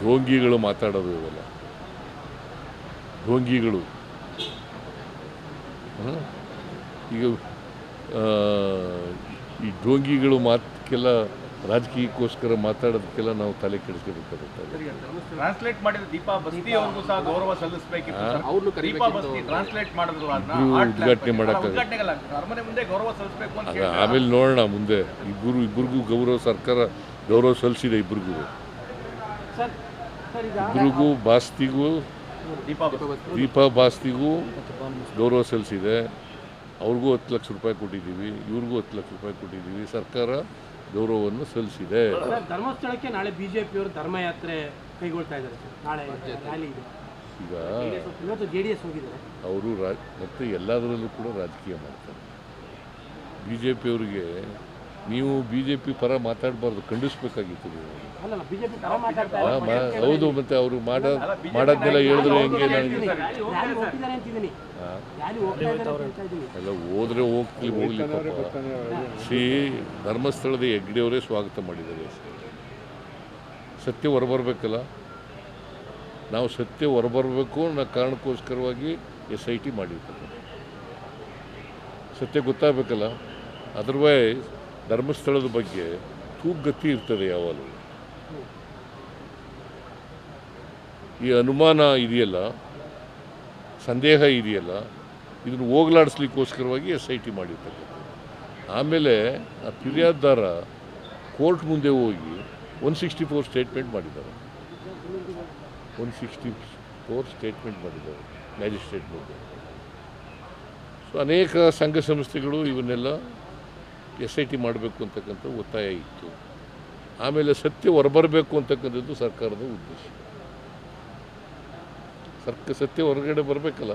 ಢೋಂಗಿಗಳು ಮಾತಾಡೋದು ಇವೆಲ್ಲ ಢೋಂಗಿಗಳು. ಈಗ ಈ ಢೋಂಗಿಗಳು ಮಾತಕ್ಕೆಲ್ಲ ರಾಜಕೀಯಕ್ಕೋಸ್ಕರ ಮಾತಾಡೋದಕ್ಕೆಲ್ಲ ನಾವು ತಲೆ ಕೆಡಿಸ್ಕೋಬೇಕಾಗುತ್ತೆ. ಟ್ರಾನ್ಸ್ಲೇಟ್ ಮಾಡಿದ ದೀಪಾ ಬಸ್ತಿ ಅವ್ರಿಗೂ ಸಹ ಗೌರವ ಸಲ್ಲಿಸಬೇಕಿತ್ತು. ದೀಪಾ ಬಸ್ತಿ ಟ್ರಾನ್ಸ್ಲೇಟ್ ಮಾಡಿದ್ರು, ಉದ್ಘಾಟನೆ ಮಾಡೋಕ್ಕಾಗಲ್ಲ. ಅರಮನೆ ಮುಂದೆ ಗೌರವ ಸಲ್ಲಿಸಬೇಕು ಅಂತ ಆಮೇಲೆ ನೋಡೋಣ ಮುಂದೆ. ಇಬ್ಬರಿಗೂ ಗೌರವ ಸರ್ಕಾರ ಗೌರವ ಸಲ್ಲಿಸಿದೆ. ಇಬ್ಬರಿಗೂ ಬಾಸ್ತಿಗೂ ದೀಪಾ ಬಾಸ್ತಿಗೂ ಗೌರವ ಸಲ್ಲಿಸಿದೆ. ಅವ್ರಿಗೂ 10 ಲಕ್ಷ ರೂಪಾಯಿ ಕೊಟ್ಟಿದ್ದೀವಿ, ಇವ್ರಿಗೂ 10 ಲಕ್ಷ ರೂಪಾಯಿ ಕೊಟ್ಟಿದ್ದೀವಿ. ಸರ್ಕಾರ ಗೌರವವನ್ನು ಸಲ್ಲಿಸಿದೆ. ಧರ್ಮಸ್ಥಳಕ್ಕೆ ನಾಳೆ ಬಿಜೆಪಿಯವರು ಧರ್ಮಯಾತ್ರೆ ಕೈಗೊಳ್ತಾ ಇದ್ದಾರೆ ಸರ್. ನಾಳೆ ರ್ಯಾಲಿ ಇದೆ. ಈಗ ಇವತ್ತು JDS ಹೋಗಿದ್ದಾರೆ ಅವರು ಮತ್ತು ಎಲ್ಲದರಲ್ಲೂ ಕೂಡ ರಾಜಕೀಯ ಮಾಡ್ತಾರೆ. BJP-ಅವರಿಗೆ ನೀವು BJP ಪರ ಮಾತಾಡಬಾರ್ದು, ಖಂಡಿಸ್ಬೇಕಾಗಿತ್ತು ನೀವು. ಹೌದು, ಮತ್ತು ಅವರು ಮಾಡೋದನ್ನೆಲ್ಲ ಹೇಳಿದ್ರೆ ಹೆಂಗೆ? ಎಲ್ಲ ಹೋದ್ರೆ ಹೋಗ್ಲಿ ಪಾಪ. ಧರ್ಮಸ್ಥಳದ ಹೆಗ್ಡೆಯವರೇ ಸ್ವಾಗತ ಮಾಡಿದ್ದಾರೆ. ಸತ್ಯ ಹೊರಬರ್ಬೇಕಲ್ಲ, ನಾವು ಸತ್ಯ ಹೊರಬರಬೇಕು ಅನ್ನೋ ಕಾರಣಕ್ಕೋಸ್ಕರವಾಗಿ SIT ಮಾಡಿರ್ತಾರೆ. ಸತ್ಯ ಗೊತ್ತಾಗಬೇಕಲ್ಲ. ಅದರ್ವೈಸ್ ಧರ್ಮಸ್ಥಳದ ಬಗ್ಗೆ ತೂಗತಿ ಇರ್ತದೆ ಯಾವಾಗಲೂ. ಈ ಅನುಮಾನ ಇದೆಯಲ್ಲ, ಸಂದೇಹ ಇದೆಯಲ್ಲ, ಇದನ್ನು ಹೋಗಲಾಡಿಸ್ಲಿಕ್ಕೋಸ್ಕರವಾಗಿ SIT ಮಾಡಿರ್ತಕ್ಕಂಥದ್ದು. ಆಮೇಲೆ ಆ ಫಿರ್ಯಾದಿದಾರ ಕೋರ್ಟ್ ಮುಂದೆ ಹೋಗಿ 164 ಸ್ಟೇಟ್ಮೆಂಟ್ ಮಾಡಿದ್ದಾರೆ. 164 ಸ್ಟೇಟ್ಮೆಂಟ್ ಮಾಡಿದ್ದಾರೆ ಮ್ಯಾಜಿಸ್ಟ್ರೇಟ್ ಮುಂದೆ. ಸೊ ಅನೇಕ ಸಂಘ ಸಂಸ್ಥೆಗಳು ಇವನ್ನೆಲ್ಲ SIT ಮಾಡಬೇಕು ಅಂತಕ್ಕಂಥ ಒತ್ತಾಯ ಇತ್ತು. ಆಮೇಲೆ ಸತ್ಯ ಹೊರಬರಬೇಕು ಅಂತಕ್ಕಂಥದ್ದು ಸರ್ಕಾರದ ಉದ್ದೇಶ. ಸತ್ಯ ಹೊರಗಡೆ ಬರಬೇಕಲ್ಲ.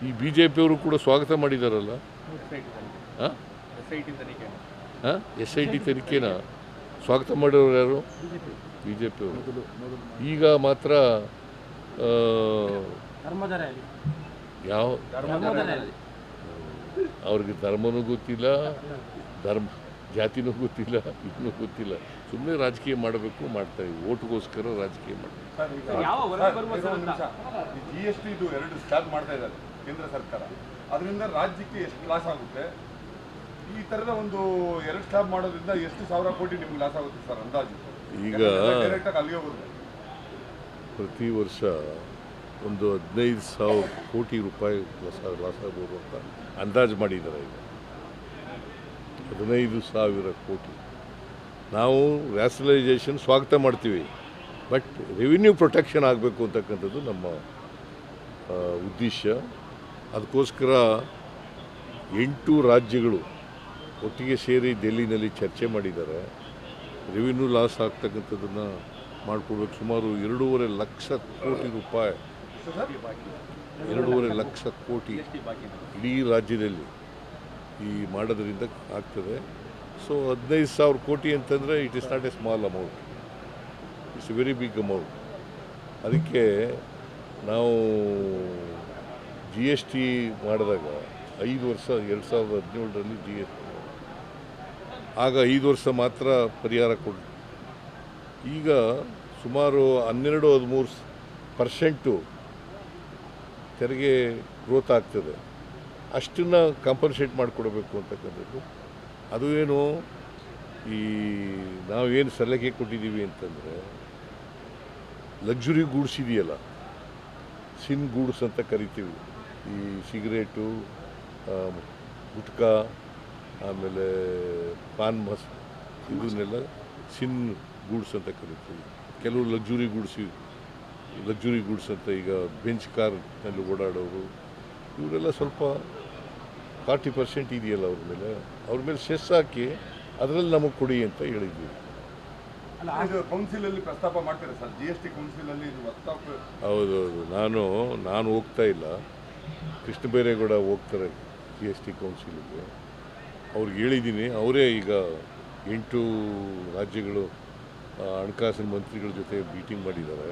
ಈ BJP-ಅವರು ಕೂಡ ಸ್ವಾಗತ ಮಾಡಿದಾರಲ್ಲ. SIT ತನಿಖೆನ ಸ್ವಾಗತ ಮಾಡಿರೋರು ಯಾರು? BJP-ಅವರು. ಈಗ ಮಾತ್ರ ಯಾವ ಅವ್ರಿಗೆ ಧರ್ಮನೂ ಗೊತ್ತಿಲ್ಲ, ಜಾತಿನೂ ಗೊತ್ತಿಲ್ಲ, ಇದನ್ನೂ ಗೊತ್ತಿಲ್ಲ. ಸುಮ್ಮನೆ ರಾಜಕೀಯ ಮಾಡಬೇಕು, ಮಾಡ್ತಾರೆ. ಓಟ್ಗೋಸ್ಕರ ರಾಜಕೀಯ ಮಾಡ್ತಾರೆ. GST 2 ಸ್ಲ್ಯಾಬ್ ಮಾಡ್ತಾ ಇದ್ದಾರೆ ಕೇಂದ್ರ ಸರ್ಕಾರ. ಅದರಿಂದ ರಾಜ್ಯಕ್ಕೆ ಎಷ್ಟು ಲಾಸ್ ಆಗುತ್ತೆ? ಈ ಥರದ ಒಂದು 2 ಸ್ಲ್ಯಾಬ್ ಮಾಡೋದ್ರಿಂದ ಎಷ್ಟು ಸಾವಿರ ಕೋಟಿ ನಿಮ್ಗೆ ಲಾಸ್ ಆಗುತ್ತೆ ಸರ್ ಅಂದಾಜು? ಈಗ ಅಲ್ಲಿ ಹೋಗೋದು ಪ್ರತಿ ವರ್ಷ ಒಂದು 15,000 ಕೋಟಿ ರೂಪಾಯಿ ಲಾಸ್ ಆಗ್ಬೋದು ಅಂತ ಅಂದಾಜು ಮಾಡಿದ್ದಾರೆ. ಈಗ 15,000 ಕೋಟಿ. ನಾವು ರ್ಯಾಷನಲೈಸೇಷನ್ ಸ್ವಾಗತ ಮಾಡ್ತೀವಿ, ಬಟ್ ರೆವಿನ್ಯೂ ಪ್ರೊಟೆಕ್ಷನ್ ಆಗಬೇಕು ಅಂತಕ್ಕಂಥದ್ದು ನಮ್ಮ ಉದ್ದೇಶ. ಅದಕ್ಕೋಸ್ಕರ 8 ರಾಜ್ಯಗಳು ಒಟ್ಟಿಗೆ ಸೇರಿ ಡೆಲ್ಲಿನಲ್ಲಿ ಚರ್ಚೆ ಮಾಡಿದ್ದಾರೆ. ರೆವಿನ್ಯೂ ಲಾಸ್ ಆಗ್ತಕ್ಕಂಥದ್ದನ್ನು ಮಾಡಿಕೊಡ್ಬೇಕು. ಸುಮಾರು 2.5 ಲಕ್ಷ ಕೋಟಿ ರೂಪಾಯಿ, 2.5 ಲಕ್ಷ ಕೋಟಿ ಇಡೀ ರಾಜ್ಯದಲ್ಲಿ ಈ ಮಾಡೋದ್ರಿಂದ ಆಗ್ತದೆ. ಸೊ 15,000 ಕೋಟಿ ಅಂತಂದರೆ it is not a small amount, it's a very big amount. ಅದಕ್ಕೆ ನಾವು GST ಮಾಡಿದಾಗ 5 ವರ್ಷ 2017ರಲ್ಲಿ GST ಆಗ 5 ವರ್ಷ ಮಾತ್ರ ಪರಿಹಾರ ಕೊಟ್ಟು, ಈಗ ಸುಮಾರು 12-13% ತೆರಿಗೆ ಗ್ರೋತ್ ಆಗ್ತದೆ. ಅಷ್ಟನ್ನು ಕಾಂಪನ್ಸೇಟ್ ಮಾಡಿಕೊಡ್ಬೇಕು ಅಂತಕ್ಕಂಥದ್ದು. ಅದು ಏನು, ಈ ನಾವೇನು ಸಲಹೆ ಕೊಟ್ಟಿದ್ದೀವಿ ಅಂತಂದರೆ, ಲಕ್ಸುರಿ ಗೂಡ್ಸ್ ಇದೆಯಲ್ಲ, ಸಿನ್ ಗೂಡ್ಸ್ ಅಂತ ಕರಿತೀವಿ. ಈ ಸಿಗರೇಟು, ಗುಟ್ಕಾ, ಆಮೇಲೆ ಪಾನ್ ಇದನ್ನೆಲ್ಲ ಸಿನ್ ಗೂಡ್ಸ್ ಅಂತ ಕರಿತೀವಿ. ಕೆಲವು ಲಕ್ಸುರಿ ಗೂಡ್ಸ್ ಅಂತ, ಈಗ ಬೆಂಚ್ ಕಾರ್ನಲ್ಲಿ ಓಡಾಡೋರು ಇವರೆಲ್ಲ ಸ್ವಲ್ಪ 40% ಇದೆಯಲ್ಲ ಅವ್ರ ಮೇಲೆ ಸೆಸ್ ಹಾಕಿ ಅದರಲ್ಲಿ ನಮಗೆ ಕೊಡಿ ಅಂತ ಹೇಳಿದ್ವಿ. ಕೌನ್ಸಿಲಲ್ಲಿ ಪ್ರಸ್ತಾಪ ಮಾಡ್ತಾರೆ ಸರ್, GST ಕೌನ್ಸಿಲಲ್ಲಿ ಹೌದು. ನಾನು ಹೋಗ್ತಾ ಇಲ್ಲ, ಕೃಷ್ಣ ಬೈರೇಗೌಡ ಹೋಗ್ತಾರೆ GST ಕೌನ್ಸಿಲಿಗೆ. ಅವ್ರಿಗೆ ಹೇಳಿದ್ದೀನಿ. ಅವರೇ ಈಗ 8 ರಾಜ್ಯಗಳು ಹಣಕಾಸಿನ ಮಂತ್ರಿಗಳ ಜೊತೆ ಮೀಟಿಂಗ್ ಮಾಡಿದ್ದಾರೆ.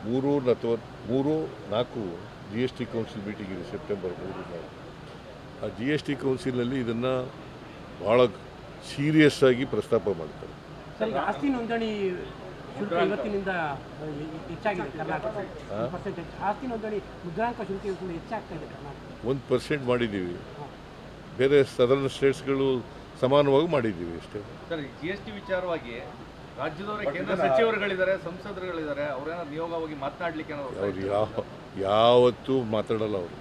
3-4 GST ಕೌನ್ಸಿಲ್ ಮೀಟಿಂಗ್ ಇದೆ, ಸೆಪ್ಟೆಂಬರ್ 3-4. ಆ GST ಕೌನ್ಸಿಲ್ನಲ್ಲಿ ಇದನ್ನು ಭಾಳ ಸೀರಿಯಸ್ ಆಗಿ ಪ್ರಸ್ತಾಪ ಮಾಡ್ತಾರೆ. ಸರ್, ಈಗ ಆಸ್ತಿ ನೋಂದಣಿ ಶುಲ್ಕ ಇವತ್ತಿನಿಂದ ಹೆಚ್ಚಾಗಿದೆ ಕರ್ನಾಟಕ. ಪರ್ಸೆಂಟೇಜ್ ಆಸ್ತಿ ನೋಂದಣಿ ಮುದ್ರಾಂಕ ಶುಲ್ಕ ಇವತ್ತಿಂದ ಹೆಚ್ಚಾಗ್ತಾ ಇದೆ ಕರ್ನಾಟಕ. 1% ಮಾಡಿದ್ದೀವಿ. ಬೇರೆ ಸದರ್ನ್ ಸ್ಟೇಟ್ಸ್ಗಳು ಸಮಾನವಾಗಿ ಮಾಡಿದ್ದೀವಿ ಅಷ್ಟೇ. ಸರ್, GST ವಿಚಾರವಾಗಿ ರಾಜ್ಯದವರೇ ಕೇಂದ್ರ ಸಚಿವರುಗಳಿದ್ದಾರೆ, ಸಂಸದರುಗಳಿದ್ದಾರೆ, ಅವ್ರೇನಾದ್ರು ನಿಯೋಗವಾಗಿ ಮಾತನಾಡ್ಲಿಕ್ಕೆ ಅವ್ರು ಯಾವತ್ತೂ ಮಾತಾಡಲ್ಲ ಅವರು.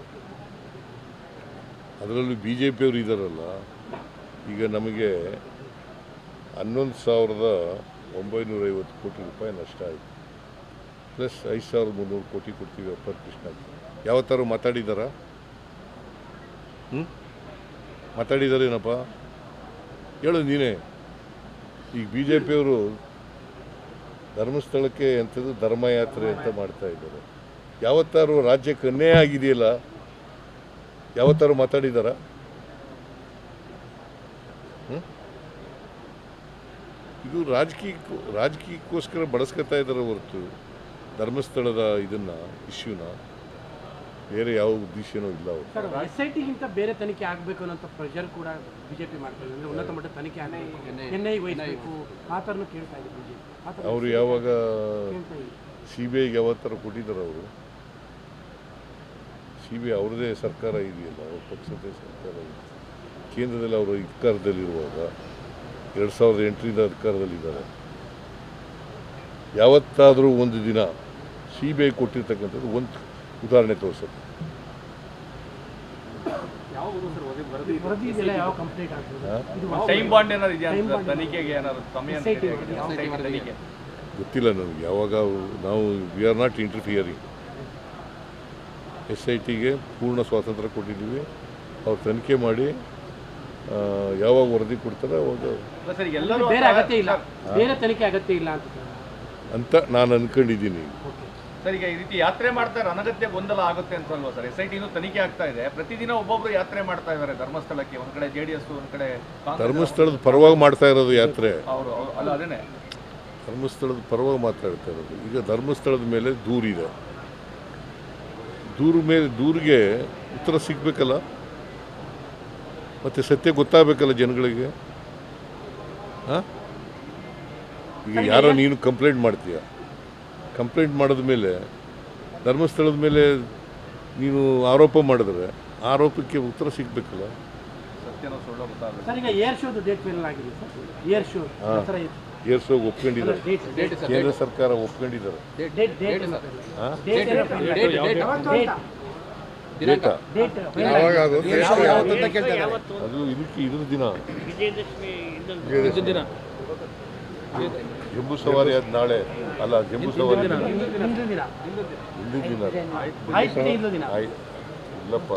ಅದರಲ್ಲೂ BJP ಇದ್ದಾರಲ್ಲ, ಈಗ ನಮಗೆ 11,950 ಕೋಟಿ ರೂಪಾಯಿ ನಷ್ಟ ಆಯಿತು, ಪ್ಲಸ್ 5,300 ಕೋಟಿ ಕೊಡ್ತೀವಿ ಅಪ್ಪರ್ ಕೃಷ್ಣಕ್ಕೆ. ಯಾವತ್ತಾರು ಮಾತಾಡಿದಾರಾ? ಮಾತಾಡಿದಾರೇನಪ್ಪ ಹೇಳು ನೀನೇ. ಈಗ BJP ಧರ್ಮಸ್ಥಳಕ್ಕೆ ಎಂಥದ್ದು ಧರ್ಮಯಾತ್ರೆ ಅಂತ ಮಾಡ್ತಾ ಇದ್ದಾರೆ. ಯಾವತ್ತಾರು ರಾಜ್ಯಕ್ಕೆ ಅನ್ಯಾಯ ಆಗಿದೆಯಲ್ಲ, ಯಾವತ್ತಾರು ಮಾತಾಡಿದಾರ? ಇದು ರಾಜಕೀಯಕ್ಕೋಸ್ಕರ ಬಳಸ್ಕೊತಾ ಇದ್ದಾರೆ ಹೊರತು ಧರ್ಮಸ್ಥಳದ ಇಶ್ಯೂನ ಬೇರೆ ಯಾವ ಉದ್ದೇಶನೂ ಇಲ್ಲ ಅವರು. ಸರ್, SITಗಿಂತ ಬೇರೆ ತನಿಖೆ ಆಗಬೇಕು ಅನ್ನೋ ಪ್ರೆಷರ್ ಕೂಡ BJP ಮಾಡ್ತಾರೆ. ಅಂದರೆ ಉನ್ನತ ಮಟ್ಟ ತನಿಖೆ ಆಗಬೇಕು, NIA ವಹಿಸಬೇಕು, ಆ ಥರನೂ ಕೇಳ್ತಾ ಇದೆ BJP. ಅವರು ಯಾವಾಗ CBIಗೆ ಯಾವತ್ತರ ಕೊಟ್ಟಿದ್ದಾರೆ? ಅವರು CBI ಅವ್ರದ್ದೇ ಸರ್ಕಾರ ಇದೆಯಲ್ಲ, ಅವ್ರ ಪಕ್ಷದ ಸರ್ಕಾರ ಇದೆ. ಕೇಂದ್ರದಲ್ಲಿ ಅವರು ಅಧಿಕಾರದಲ್ಲಿರುವಾಗ 2008ರಿಂದ ಅಧಿಕಾರದಲ್ಲಿದ್ದಾರೆ. ಯಾವತ್ತಾದರೂ ಒಂದು ದಿನ CBI ಕೊಟ್ಟಿರ್ತಕ್ಕಂಥದ್ದು ಒಂದು ಉದಾಹರಣೆ ತೋರಿಸುತ್ತೆ. ಟೈಮ್ ಬಾಂಡ್ ಏನಾದ್ರು ಇದೆಯಾ ತನಿಖೆಗೆ? ಏನಾದ್ರು ಸಮಯ ಗೊತ್ತಿಲ್ಲ ನನಗೆ. ಯಾವಾಗ ನಾವು ವಿ ಆರ್ ನಾಟ್ ಇಂಟರ್ಫಿಯರಿಂಗ್. SITಗೆ ಪೂರ್ಣ ಸ್ವಾತಂತ್ರ್ಯ ಕೊಟ್ಟಿದ್ದೀವಿ. ಅವ್ರು ತನಿಖೆ ಮಾಡಿ ಯಾವಾಗ ವರದಿ ಕೊಡ್ತಾರೆ ಅವಾಗ ಬೇರೆ ಅಗತ್ಯ ಇಲ್ಲ, ಬೇರೆ ತನಿಖೆ ಅಗತ್ಯ ಇಲ್ಲ ಅಂತ ನಾನು ಅನ್ಕೊಂಡಿದ್ದೀನಿ. ಸರ್, ಈಗ ಈ ರೀತಿ ಯಾತ್ರೆ ಮಾಡ್ತಾರೆ, ಅನಗತ್ಯ ಗೊಂದಲ ಆಗುತ್ತೆ ಅನ್ಸಲ್ವಾ ಸರ್? SITನೂ ತನಿಖೆ ಆಗ್ತಾ ಇದೆ, ಪ್ರತಿದಿನ ಒಬ್ಬೊಬ್ರು ಯಾತ್ರೆ ಮಾಡ್ತಾ ಇದ್ದಾರೆ ಧರ್ಮಸ್ಥಳಕ್ಕೆ. ಒಂದ್ ಕಡೆ JDS, ಒಂದ್ ಕಡೆ ಧರ್ಮಸ್ಥಳದ ಪರವಾಗಿ ಮಾಡ್ತಾ ಇರೋದು ಯಾತ್ರೆ. ಅವರು ಅಲ್ಲ, ಅದೇನೆ ಧರ್ಮಸ್ಥಳದ ಪರವಾಗಿ ಮಾತಾಡ್ತಾ ಇರೋದು. ಈಗ ಧರ್ಮಸ್ಥಳದ ಮೇಲೆ ದೂರಿದೆ, ದೂರಿಗೆ ಉತ್ತರ ಸಿಗಬೇಕಲ್ಲ, ಮತ್ತು ಸತ್ಯ ಗೊತ್ತಾಗಬೇಕಲ್ಲ ಜನಗಳಿಗೆ. ಈಗ ಯಾರೋ ನೀನು ಕಂಪ್ಲೇಂಟ್ ಮಾಡ್ತೀಯ, ಕಂಪ್ಲೇಂಟ್ ಮಾಡಿದ ಮೇಲೆ ಧರ್ಮಸ್ಥಳದ ಮೇಲೆ ನೀನು ಆರೋಪ ಮಾಡಿದ್ರೆ ಆರೋಪಕ್ಕೆ ಉತ್ತರ ಸಿಗಬೇಕಲ್ಲ. ಸತ್ಯನೋ ಸುಳ್ಳು ಗೊತ್ತಾಗಲ್ಲ. ಸರ್, ಈಗ ಏರ್ ಶೋದು ಡೇಟ್ ಫೈನಲ್ ಆಗಿದೆ ಸರ್. ಏರ್ ಶೋ ಒಪ್ಕೊಂಡಿದ್ದಾರೆ, ಕೇಂದ್ರ ಸರ್ಕಾರ ಒಪ್ಕೊಂಡಿದ್ದಾರೆ. ಅದು ಇದ್ರ ದಿನ ಜಂಬೂ ಸವಾರಿ ಆದ ನಾಳೆ ಅಲ್ಲ, ಜಂಬೂ ಸವಾರಿ ಹಿಂದಿನ ದಿನ. ಇಲ್ಲಪ್ಪ,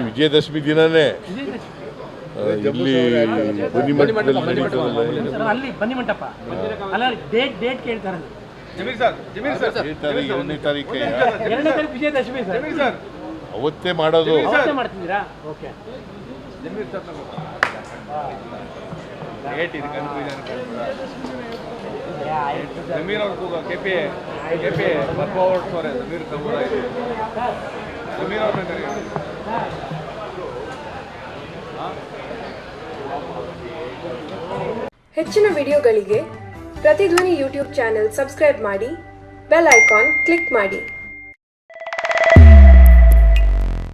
ವಿಜಯದಶಮಿ ದಿನನೇ ಇಲ್ಲಿ ಬನ್ನಿ ಮಂಟಪ ಅಲ್ಲ, ಡೇಟ್ ಕೇಳ್ತಾರೆ. ಎರಡನೇ ತಾರೀಕೆ ವಿಜಯದಶಮಿ ಸರ್, ಅವತ್ತೇ ಮಾಡೋದು. ಮಾಡ್ತಿದ್ದೀರಾ? ಓಕೆ. ಜಮೀರ್ ಅವ್ರ KP ಬರ್ಬಾ ಹೊರಡ್ಸೋರೆ. ಜಮೀರ್ ಜಮೀರ್ ಅವ್ರನ್ನ ಹೆಚ್ಚಿನ ವಿಡಿಯೋಗಳಿಗೆ ಪ್ರತಿಧ್ವನಿ ಯೂಟ್ಯೂಬ್ ಚಾನೆಲ್ ಸಬ್ಸ್ಕ್ರೈಬ್ ಮಾಡಿ, ಬೆಲ್ ಐಕಾನ್ ಕ್ಲಿಕ್ ಮಾಡಿ.